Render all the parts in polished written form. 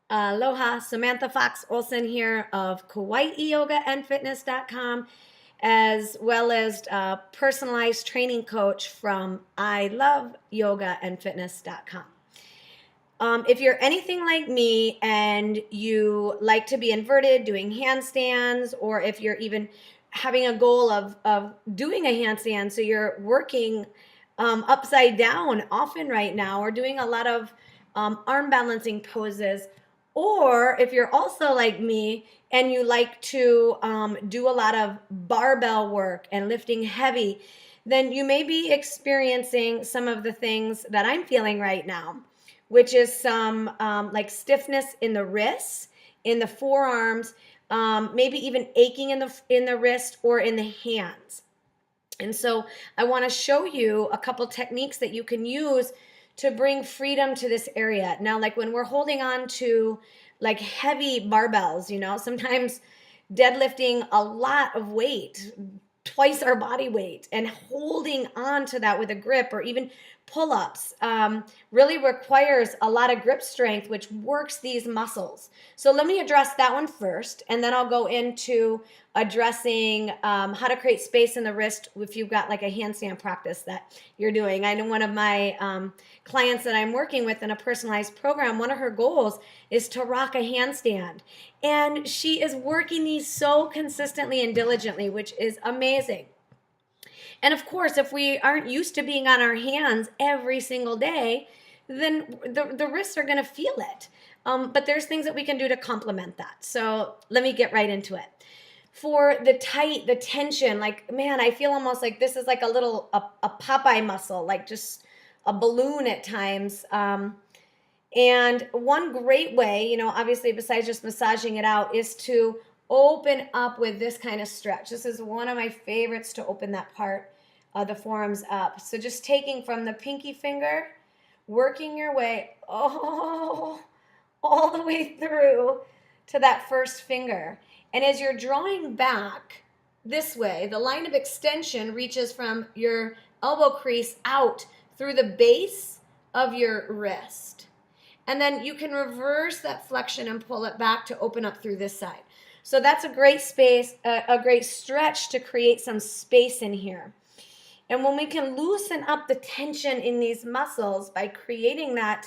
Aloha, Samantha Fox Olson here of Kauai Yoga and Fitness.com, as well as a personalized training coach from I Love Yoga and Fitness.com. If you're anything like me and you like to be inverted, doing handstands, or if you're even having a goal of doing a handstand, so you're working upside down often right now, or doing a lot of arm balancing poses, or if you're also like me and you like to do a lot of barbell work and lifting heavy, then you may be experiencing some of the things that I'm feeling right now, which is some like stiffness in the wrists, in the forearms, maybe even aching in the wrist or in the hands. And so I want to show you a couple techniques that you can use to bring freedom to this area. Now, like when we're holding on to like heavy barbells, sometimes deadlifting a lot of weight, twice our body weight, and holding on to that with a grip, or even pull-ups, really requires a lot of grip strength, which works these muscles. So let me address that one first, and then I'll go into addressing how to create space in the wrist if you've got like a handstand practice that you're doing. I know one of my clients that I'm working with in a personalized program, one of her goals is to rock a handstand. And she is working these so consistently and diligently, which is amazing. And of course, if we aren't used to being on our hands every single day, then the wrists are going to feel it. But there's things that we can do to complement that. So let me get right into it. For the tension, like, man, I feel almost like this is like a Popeye muscle, like just a balloon at times. And one great way, obviously besides just massaging it out, is to open up with this kind of stretch. This is one of my favorites to open that part of the forearms up. So just taking from the pinky finger, working your way all the way through to that first finger. And as you're drawing back this way, the line of extension reaches from your elbow crease out through the base of your wrist. And then you can reverse that flexion and pull it back to open up through this side. So that's a great space, a great stretch to create some space in here. And when we can loosen up the tension in these muscles by creating that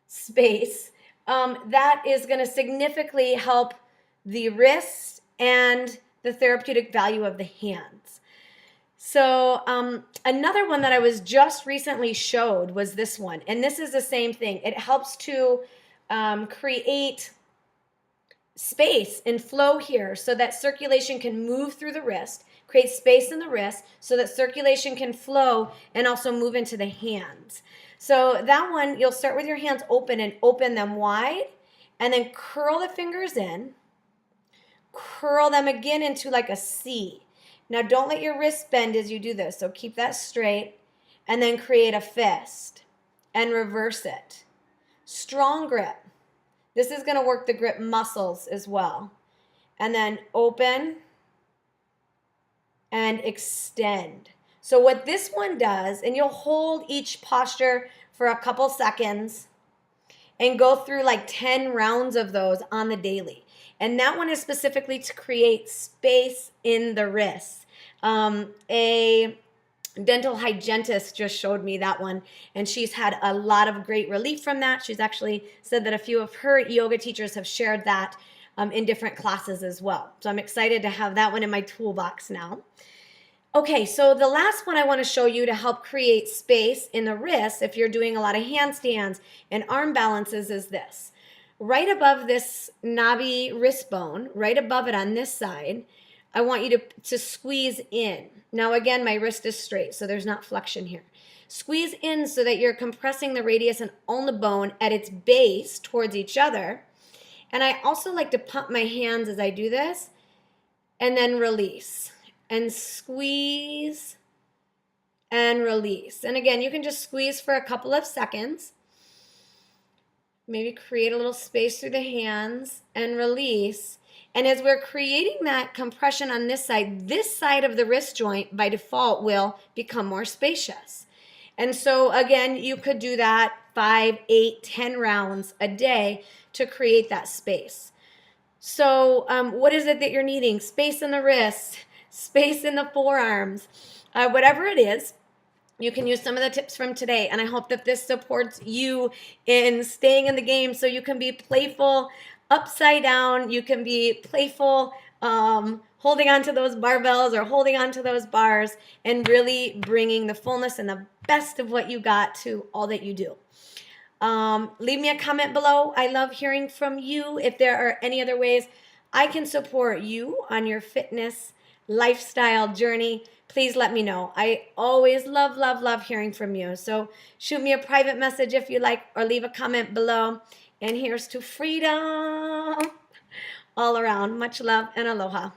space, that is going to significantly help the wrists and the therapeutic value of the hands. So another one that I was just recently showed was this one. And this is the same thing. It helps to create space and flow here so that circulation can move through the wrist, create space in the wrist so that circulation can flow and also move into the hands. So that one, you'll start with your hands open and open them wide, and then curl the fingers in, curl them again into like a C. Now don't let your wrist bend as you do this, so keep that straight, and then create a fist and reverse it. Strong grip. This is going to work the grip muscles as well. And then open and extend. So what this one does, and you'll hold each posture for a couple seconds and go through like 10 rounds of those on the daily. And that one is specifically to create space in the wrists. A dental hygienist just showed me that one, and she's had a lot of great relief from that. She's actually said that a few of her yoga teachers have shared that in different classes as well. So I'm excited to have that one in my toolbox now. Okay, so the last one I want to show you to help create space in the wrists if you're doing a lot of handstands and arm balances is this. Right above this knobby wrist bone, right above it on this side, I want you to squeeze in. Now again, my wrist is straight, so there's not flexion here. Squeeze in so that you're compressing the radius and ulna bone at its base towards each other. And I also like to pump my hands as I do this, and then release. And squeeze and release. And again, you can just squeeze for a couple of seconds. Maybe create a little space through the hands and release. And as we're creating that compression on this side of the wrist joint by default will become more spacious. And so again, you could do that 5, 8, 10 rounds a day to create that space. So what is it that you're needing? Space in the wrists, space in the forearms, whatever it is. You can use some of the tips from today, and I hope that this supports you in staying in the game so you can be playful upside down. You can be playful holding on to those barbells or holding on to those bars and really bringing the fullness and the best of what you got to all that you do. Leave me a comment below. I love hearing from you. If there are any other ways I can support you on your fitness lifestyle journey, please let me know. I always love, love, love hearing from you. So shoot me a private message if you like, or leave a comment below. And here's to freedom all around. Much love and aloha.